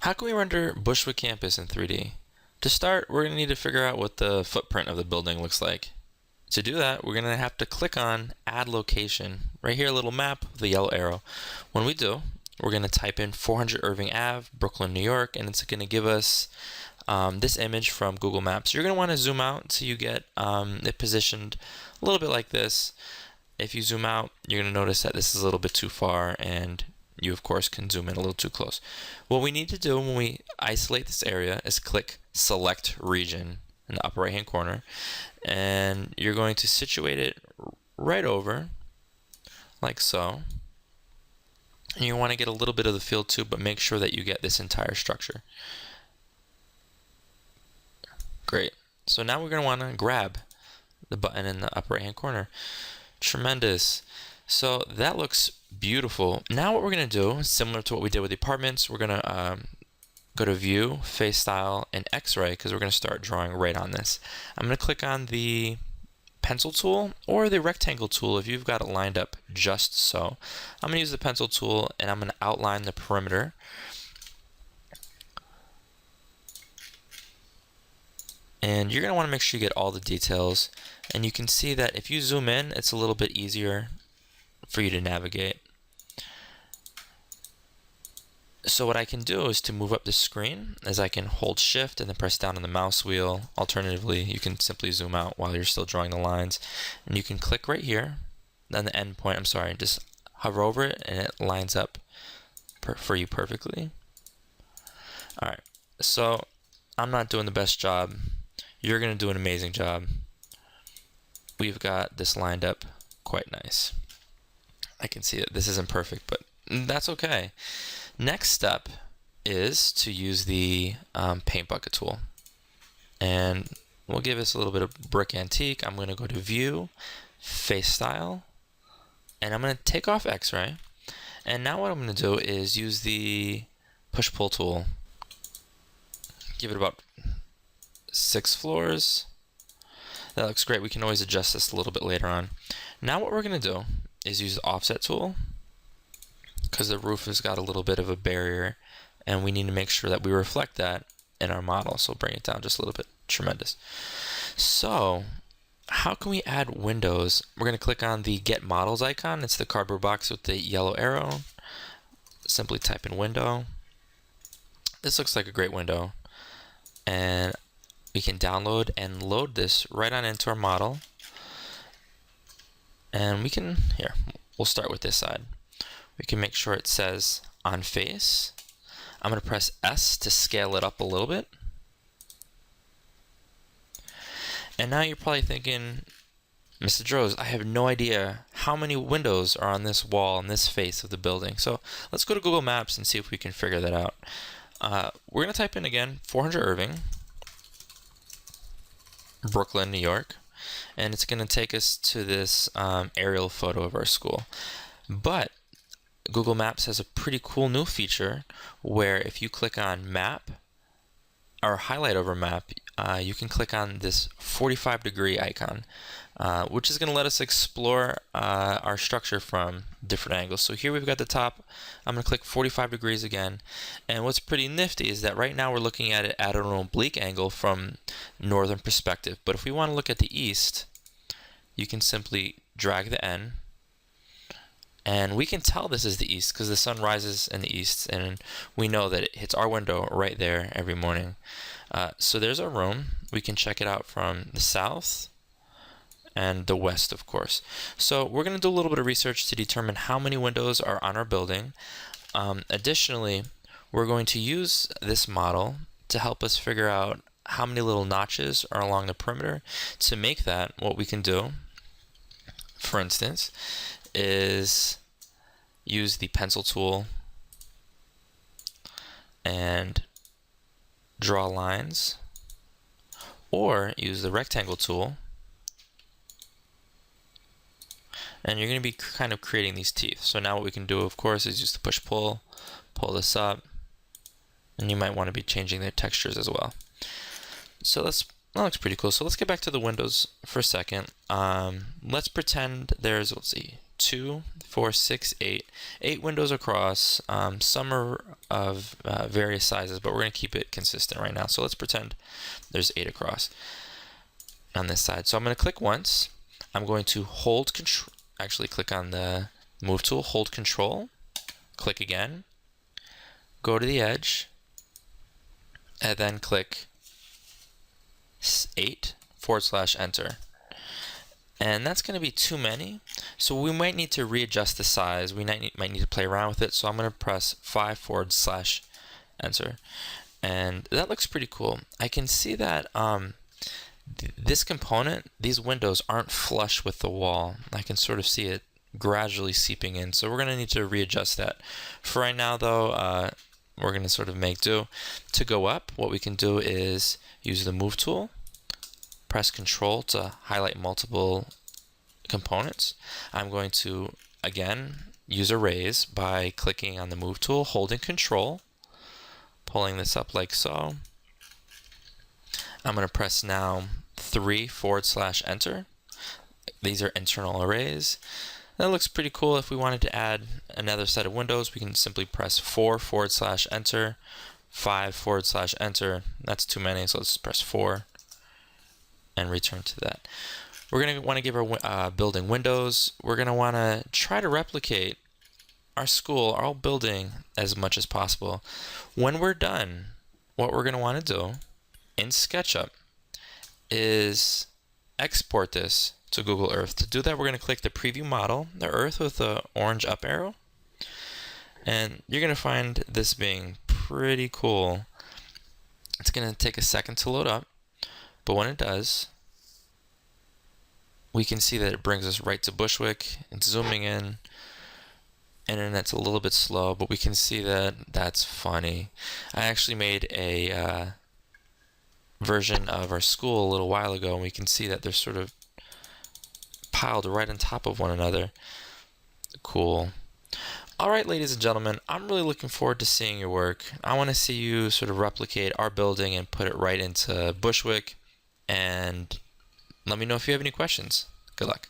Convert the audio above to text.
How can we render Bushwick campus in 3D? To start, we're going to need to figure out what the footprint of the building looks like. To do that, we're going to have to click on Add Location. Right here, a little map with the yellow arrow. When we do, we're going to type in 400 Irving Ave, Brooklyn, New York, and it's going to give us this image from Google Maps. You're going to want to zoom out so you get it positioned a little bit like this. If you zoom out, you're going to notice that this is a little bit too far, and you of course can zoom in a little too close. What we need to do when we isolate this area is click Select Region in the upper right hand corner, and you're going to situate it right over like so. And you want to get a little bit of the field too, but make sure that you get this entire structure. Great. So now we're going to want to grab the button in the upper right hand corner. Tremendous. So that looks beautiful. Now what we're going to do, similar to what we did with the apartments, we're going to go to View, Face Style, and X-Ray, because we're going to start drawing right on this. I'm going to click on the pencil tool or the rectangle tool if you've got it lined up just so. I'm going to use the pencil tool, and I'm going to outline the perimeter. And you're going to want to make sure you get all the details. And you can see that if you zoom in, it's a little bit easier for you to navigate. So what I can do is to move up the screen is I can hold Shift and then press down on the mouse wheel. Alternatively, you can simply zoom out while you're still drawing the lines. And you can click right here, then the end point, just hover over it and it lines up for you perfectly. Alright, so I'm not doing the best job. You're going to do an amazing job. We've got this lined up quite nice. I can see that this isn't perfect, but that's okay. Next step is to use the paint bucket tool. And we'll give this a little bit of brick antique. I'm going to go to View, Face Style, and I'm going to take off X-Ray. And now what I'm going to do is use the push-pull tool. Give it about 6 floors. That looks great. We can always adjust this a little bit later on. Now what we're going to do is use the offset tool, because the roof has got a little bit of a barrier and we need to make sure that we reflect that in our model. So bring it down just a little bit. Tremendous. So how can we add windows? We're going to click on the Get Models icon. It's the cardboard box with the yellow arrow. Simply type in window. This looks like a great window. And we can download and load this right on into our model. And we can, we'll start with this side. We can make sure it says on face. I'm going to press S to scale it up a little bit. And now you're probably thinking, Mr. Droz, I have no idea how many windows are on this wall and this face of the building. So let's go to Google Maps and see if we can figure that out. We're going to type in again 400 Irving, Brooklyn, New York, and it's going to take us to this aerial photo of our school. But Google Maps has a pretty cool new feature where if you click on Map or highlight over Map, you can click on this 45-degree icon, which is going to let us explore our structure from different angles. So here we've got the top. I'm going to click 45 degrees again. And what's pretty nifty is that right now we're looking at it at an oblique angle from northern perspective. But if we want to look at the east, you can simply drag the N. And we can tell this is the east because the sun rises in the east, and we know that it hits our window right there every morning. So there's our room. We can check it out from the south and the west, of course. So we're going to do a little bit of research to determine how many windows are on our building. Additionally, we're going to use this model to help us figure out how many little notches are along the perimeter. To make that, what we can do, for instance, is use the pencil tool and draw lines, or use the rectangle tool, and you're going to be kind of creating these teeth. So now what we can do, of course, is use the push-pull, pull this up, and you might want to be changing their textures as well. So that looks pretty cool. So let's get back to the windows for a second. Let's pretend there's, let's see, 2, 4, 6, 8. 8 windows across. Some are of various sizes, but we're going to keep it consistent right now. So let's pretend there's 8 across on this side. So I'm going to click once. I'm going to hold control. Actually, click on the move tool, hold control, click again, go to the edge, and then click 8/enter. And that's going to be too many, so we might need to readjust the size. We might need to play around with it. So I'm going to press 5/enter, and that looks pretty cool. I can see that this component, these windows aren't flush with the wall. I can sort of see it gradually seeping in, so we're going to need to readjust that. For right now, though, we're going to sort of make do. To go up, what we can do is use the move tool, press Control to highlight multiple components. I'm going to, again, use Erase by clicking on the move tool, holding Control, pulling this up like so. I'm going to press now 3/enter. These are internal arrays. That looks pretty cool. If we wanted to add another set of windows, we can simply press 4/enter, 5/enter. That's too many, so let's press 4 and return to that. We're going to want to give our building windows. We're going to want to try to replicate our school, our building, as much as possible. When we're done, what we're going to want to do in SketchUp is export this to Google Earth. To do that, we're going to click the preview model, the Earth with the orange up arrow, and you're going to find this being pretty cool. It's going to take a second to load up, but when it does, we can see that it brings us right to Bushwick. It's zooming in. Internet's a little bit slow, but we can see that that's funny. I actually made a version of our school a little while ago, and we can see that they're sort of piled right on top of one another. Cool. All right, ladies and gentlemen, I'm really looking forward to seeing your work. I want to see you sort of replicate our building and put it right into Bushwick, and let me know if you have any questions. Good luck.